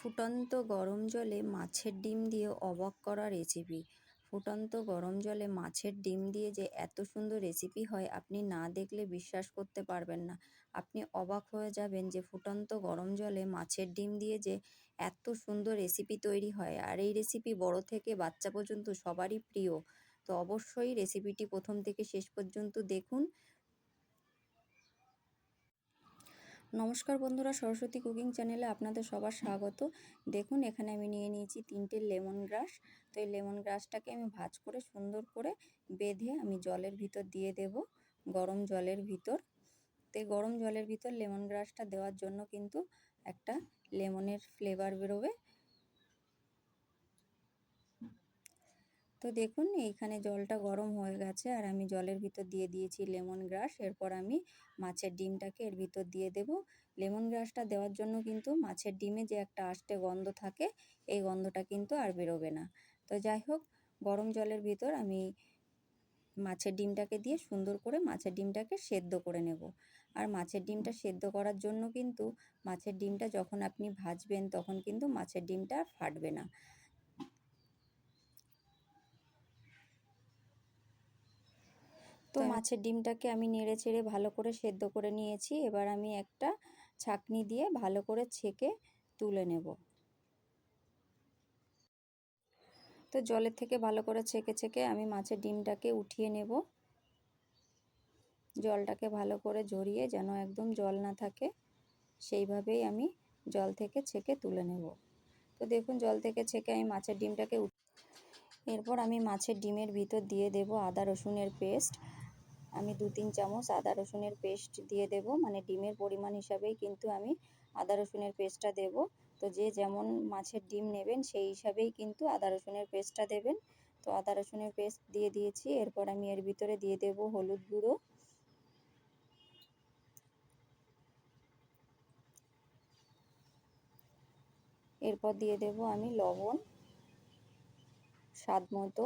ফুটন্ত গরম জলে মাছের ডিম দিয়ে অবাক করা রেসিপি। ফুটন্ত গরম জলে মাছের ডিম দিয়ে যে এত সুন্দর রেসিপি হয় আপনি না দেখলে বিশ্বাস করতে পারবেন না। আপনি অবাক হয়ে যাবেন যে ফুটন্ত গরম জলে মাছের ডিম দিয়ে যে এত সুন্দর রেসিপি তৈরি হয়। আর এই রেসিপি বড় থেকে বাচ্চা পর্যন্ত সবারই প্রিয়। তো অবশ্যই রেসিপিটি প্রথম থেকে শেষ পর্যন্ত দেখুন। নমস্কার বন্ধুরা, সরস্বতী কুকিং চ্যানেলে আপনাদের সবার স্বাগত। দেখুন এখানে আমি নিয়ে নিয়েছি 3টে লেমন গ্রাস। তো এই লেমন গ্রাসটাকে আমি ভাঁজ করে সুন্দর করে বেঁধে আমি জলের ভিতর দিয়ে দেব, গরম জলের ভিতর। তো এই গরম জলের ভিতর লেমন গ্রাসটা দেওয়ার জন্য কিন্তু একটা লেমনের ফ্লেভার বেরোবে। তো দেখুন এইখানে জলটা গরম হয়ে গেছে আর আমি জলের ভিতর দিয়ে দিয়েছি লেমন গ্রাস। এরপর আমি মাছের ডিমটাকে এর ভিতর দিয়ে দেব। লেমন গ্রাসটা দেওয়ার জন্য কিন্তু মাছের ডিমে যে একটা আষ্টে গন্ধ থাকে, এই গন্ধটা কিন্তু আর বেরোবে না। তো যাই হোক, গরম জলের ভিতর আমি মাছের ডিমটাকে দিয়ে সুন্দর করে মাছের ডিমটাকে সেদ্ধ করে নেব। আর মাছের ডিমটা সেদ্ধ করার জন্য কিন্তু মাছের ডিমটা যখন আপনি ভাজবেন তখন কিন্তু মাছের ডিমটা আর ফাটবে না। তো মাছের ডিমটাকে আমি নেড়ে চেড়ে ভালো করে সেদ্ধ করে নিয়েছি। এবার আমি একটা ছাঁকনি দিয়ে ভালো করে ছেঁকে তুলে নেব। তো জলের থেকে ভালো করে ছেঁকে আমি মাছের ডিমটাকে উঠিয়ে নেব। জলটাকে ভালো করে ঝরিয়ে যেন একদম জল না থাকে, সেইভাবেই আমি জল থেকে ছেঁকে তুলে নেব। তো দেখুন জল থেকে ছেঁকে আমি মাছের ডিমটাকে এরপর আমি মাছের ডিমের ভিতর দিয়ে দেব আদা রসুনের পেস্ট। আমি 2-3 চামচ আদা রসুনের পেস্ট দিয়ে দেব, মানে ডিমের পরিমাণ হিসাবেই কিন্তু আমি আদা রসুনের পেস্টটা দেব। তো যে যেমন মাছের ডিম নেবেন সেই হিসাবেই কিন্তু আদা রসুনের পেস্টটা দেবেন। তো আদা রসুনের পেস্ট দিয়ে দিয়েছি। এরপর আমি এর ভিতরে দিয়ে দেব হলুদ গুঁড়ো, এরপর দিয়ে দেব আমি লবণ স্বাদ মতো,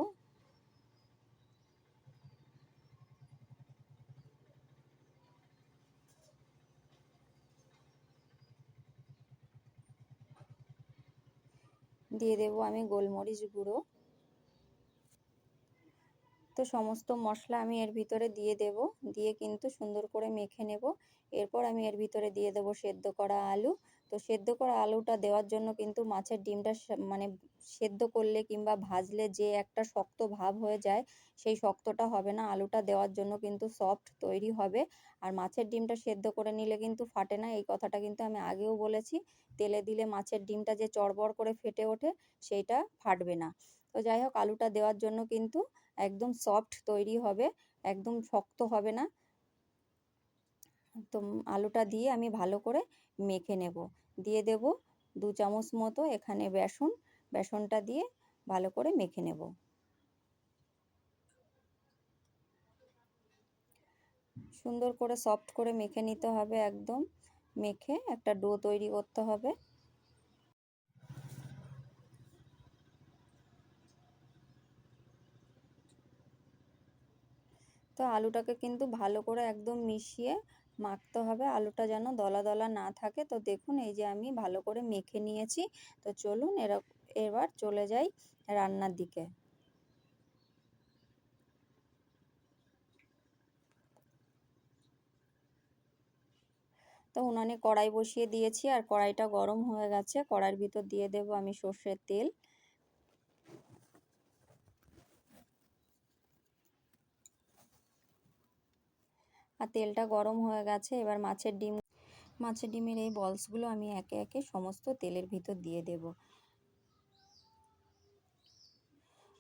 দিয়ে দেব আমি গোলমরিচ গুঁড়ো। তো সমস্ত মশলা আমি এর ভিতরে দিয়ে দেব, দিয়ে কিন্তু সুন্দর করে মেখে নেব। এরপর আমি এর ভিতরে দিয়ে দেব সেদ্ধ করা আলু। তো সেদ্ধ করা আলুটা দেওয়ার জন্য কিন্তু মাছের ডিমটা মানে সেদ্ধ করলে কিংবা ভাজলে যে একটা শক্ত ভাব হয়ে যায়, সেই শক্তটা হবে না। আলুটা দেওয়ার জন্য কিন্তু সফট তৈরি হবে। আর মাছের ডিমটা সেদ্ধ করে নিলে কিন্তু ফাটে না, এই কথাটা কিন্তু আমি আগেও বলেছি। তেলে দিলে মাছের ডিমটা যে চড়বড় করে ফেটে ওঠে, সেইটা ফাটবে না। তো যাই হোক, আলুটা দেওয়ার জন্য কিন্তু একদম সফট তৈরি হবে, একদম শক্ত হবে না। তো আলুটা দিয়ে আমি ভালো করে মেখে নেব। দিয়ে দেব 2 চামচ মতো এখানে বেসন। বেসনটা দিয়ে ভালো করে মেখে নেব। সুন্দর করে সফট করে মেখে নিতে হবে, একদম মেখে একটা ডো তৈরি করতে হবে। তো আলুটাকে কিন্তু ভালো করে একদম মিশিয়ে মাখতে হবে, আলুটা যেন দলা দলা না থাকে। তো দেখুন এই যে আমি ভালো করে মেখে নিয়েছি। তো চলুন এবার চলে যাই রান্নার দিকে। তো উনানে কড়াই বসিয়ে দিয়েছি আর কড়াইটা গরম হয়ে গেছে। কড়াইয়ের ভিতর দিয়ে দেব আমি সর্ষের তেল। আর তেলটা গরম হয়ে গেছে। এবার মাছের ডিমের এই বলসগুলো আমি একে একে সমস্ত তেলের ভিতর দিয়ে দেব।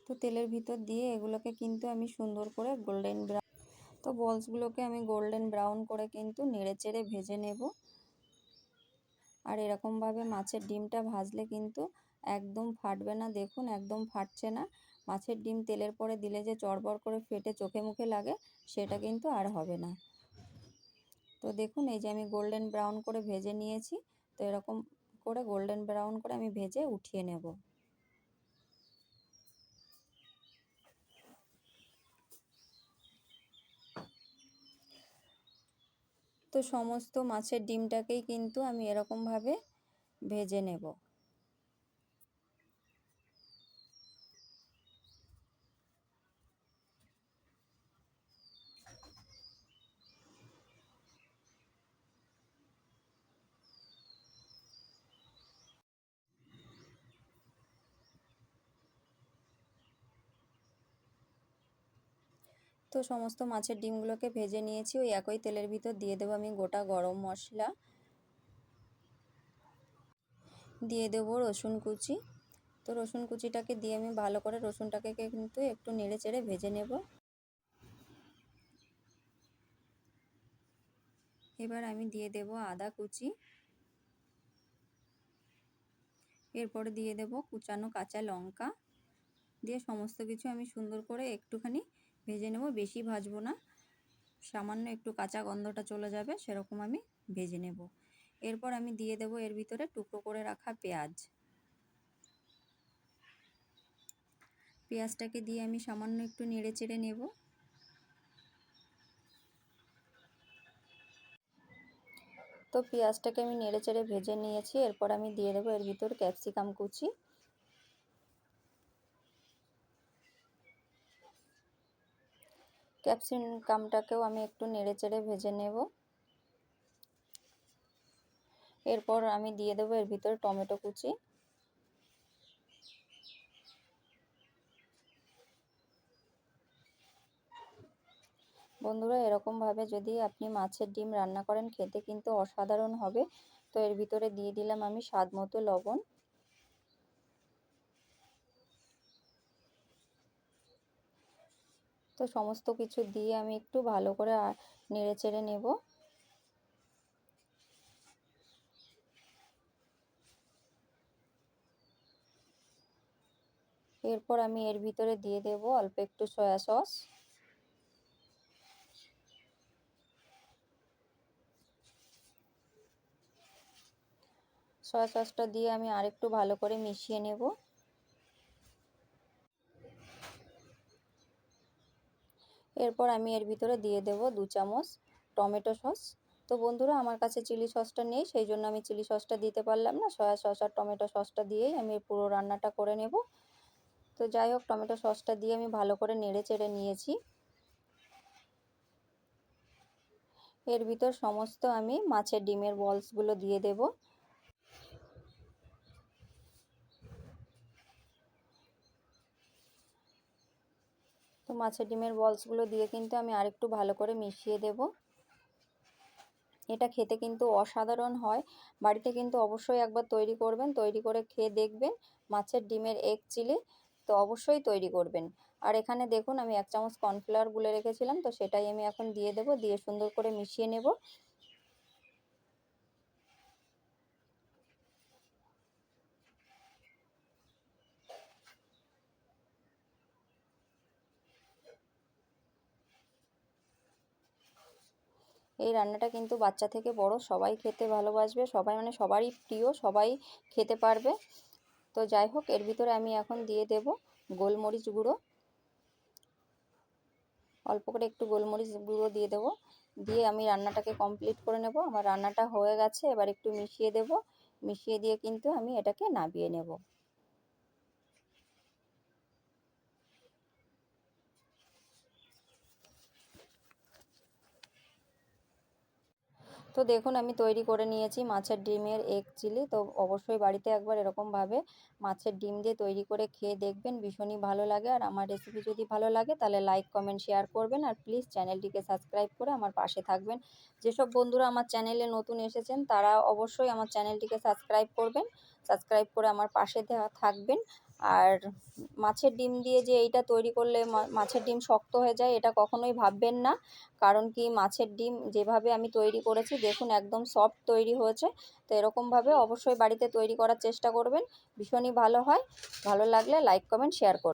তো তেলের ভিতর দিয়ে এগুলোকে কিন্তু আমি সুন্দর করে গোল্ডেন ব্রাউন, তো বলসগুলোকে আমি গোল্ডেন ব্রাউন করে কিন্তু নেড়ে চেড়ে ভেজে নেব। আর এরকমভাবে মাছের ডিমটা ভাজলে কিন্তু একদম ফাটবে না। দেখুন একদম ফাটছে না। মাছের ডিম তেলের পরে দিলে যে চড়বড় করে ফেটে চোখে মুখে লাগে, সেটা কিন্তু আর হবে না। তো দেখুন এই যে আমি গোল্ডেন ব্রাউন করে ভেজে নিয়েছি। তো এরকম করে গোল্ডেন ব্রাউন করে আমি ভেজে উঠিয়ে নেব। তো সমস্ত মাছের ডিমটাকেই কিন্তু আমি এরকমভাবে ভেজে নেব। তো সমস্ত মাছের ডিমগুলোকে ভেজে নিয়েছি। ওই একই তেলের ভিতর দিয়ে দেবো আমি গোটা গরম মশলা, দিয়ে দেবো রসুন কুচি। তো রসুন কুচিটাকে দিয়ে আমি ভালো করে রসুনটাকে কিন্তু একটু নেড়ে চেড়ে ভেজে নেব। এবার আমি দিয়ে দেব আদা কুচি, এরপরে দিয়ে দেব কুচানো কাঁচা লঙ্কা, দিয়ে সমস্ত কিছু আমি সুন্দর করে একটুখানি ভেজে নেব, বেশি ভাজবো না, সামান্য একটু কাঁচা গন্ধটা চলে যাবে সেরকম আমি ভেজে নেব। এরপর আমি দিয়ে দেব এর ভিতরে টুকরো করে রাখা পেঁয়াজ। পেঁয়াজটাকে দিয়ে আমি সামান্য একটু নেড়ে চেড়ে নেব। তো পেঁয়াজটাকে আমি নেড়ে চেড়ে ভেজে নিয়েছি। এরপর আমি দিয়ে দেবো এর ভিতর ক্যাপসিকাম কুচি, ক্যাপসিকামটাকেও আমি একটু নেড়ে চেড়ে ভেজে নেব। এরপর আমি দিয়ে দেবো এর ভিতর টমেটো কুচি, বন্ধুরা এরকমভাবে যদি আপনি মাছের ডিম রান্না করেন খেতে কিন্তু অসাধারণ হবে। তো এর ভিতরে দিয়ে দিলাম আমি স্বাদ মতো লবণ। তো সমস্ত কিছু দিয়ে আমি একটু ভালো করে নেড়ে চেড়ে নেব। এরপর আমি এর ভিতরে দিয়ে দেব অল্প একটু সয়া সস। সয়া সসটা দিয়ে আমি আরেকটু ভালো করে মিশিয়ে নেব। এরপর আমি এর ভিতরে দিয়ে দেব 2 চামচ টমেটো সস। তো বন্ধুরা আমার কাছে চিলি সসটা নেই, সেই জন্য আমি চিলি সসটা দিতে পারলাম না। সয়া সস আর টমেটো সসটা দিয়েই আমি পুরো রান্নাটা করে নেব। তো যাই হোক, টমেটো সসটা দিয়ে আমি ভালো করে নেড়ে চেড়ে নিয়েছি। এর ভিতর সমস্ত আমি মাছের ডিমের বলসগুলো দিয়ে দেব। তো মাছের ডিমের বলসগুলো দিয়ে কিন্তু আমি আরেকটু ভালো করে মিশিয়ে দেব। এটা খেতে কিন্তু অসাধারণ হয়। বাড়িতে কিন্তু অবশ্যই একবার তৈরি করবেন, তৈরি করে খেয়ে দেখবেন। মাছের ডিমের এগ চিলি তো অবশ্যই তৈরি করবেন। আর এখানে দেখুন আমি 1 চামচ কর্নফ্লাওয়ার গুলে রেখেছিলাম, তো সেটাই আমি এখন দিয়ে দেব, দিয়ে সুন্দর করে মিশিয়ে নেব। এই রান্নাটা কিন্তু বাচ্চা থেকে বড় সবাই খেতে ভালোবাসবে, সবাই মানে সবারই প্রিয়, সবাই খেতে পারবে। তো যাই হোক, এর ভিতরে আমি এখন দিয়ে দেব গোলমরিচ গুঁড়ো, অল্প করে একটু গোলমরিচ গুঁড়ো দিয়ে দেব। দিয়ে আমি রান্নাটাকে কমপ্লিট করে নেব। আমার রান্নাটা হয়ে গেছে, এবার একটু মিশিয়ে দেব, মিশিয়ে দিয়ে কিন্তু আমি এটাকে নামিয়ে নেব। তো দেখুন আমি তৈরি করে নিয়েছি মাছের ডিমের এগ চিলি। তো অবশ্যই বাড়িতে একবার এরকমভাবে মাছের ডিম দিয়ে তৈরি করে খেয়ে দেখবেন, ভীষণই ভালো লাগে। আর আমার রেসিপি যদি ভালো লাগে তাহলে লাইক কমেন্ট শেয়ার করবেন, আর প্লিজ চ্যানেলটিকে সাবস্ক্রাইব করে আমার পাশে থাকবেন। যেসব বন্ধুরা আমার চ্যানেলে নতুন এসেছেন তারা অবশ্যই আমার চ্যানেলটিকে সাবস্ক্রাইব করবেন, সাবস্ক্রাইব করে আমার পাশে থাকবেন। আর মাছের ডিম দিয়ে যে এইটা তৈরি করলে মাছের ডিম শক্ত হয়ে যায়, এটা কখনোই ভাববেন না। কারণ কি, মাছের ডিম যেভাবে আমি তৈরি করেছি দেখুন একদম সফট তৈরি হয়েছে। তো এরকমভাবে অবশ্যই বাড়িতে তৈরি করার চেষ্টা করবেন, ভীষণই ভালো হয়। ভালো লাগলে লাইক কমেন্ট শেয়ার করবেন।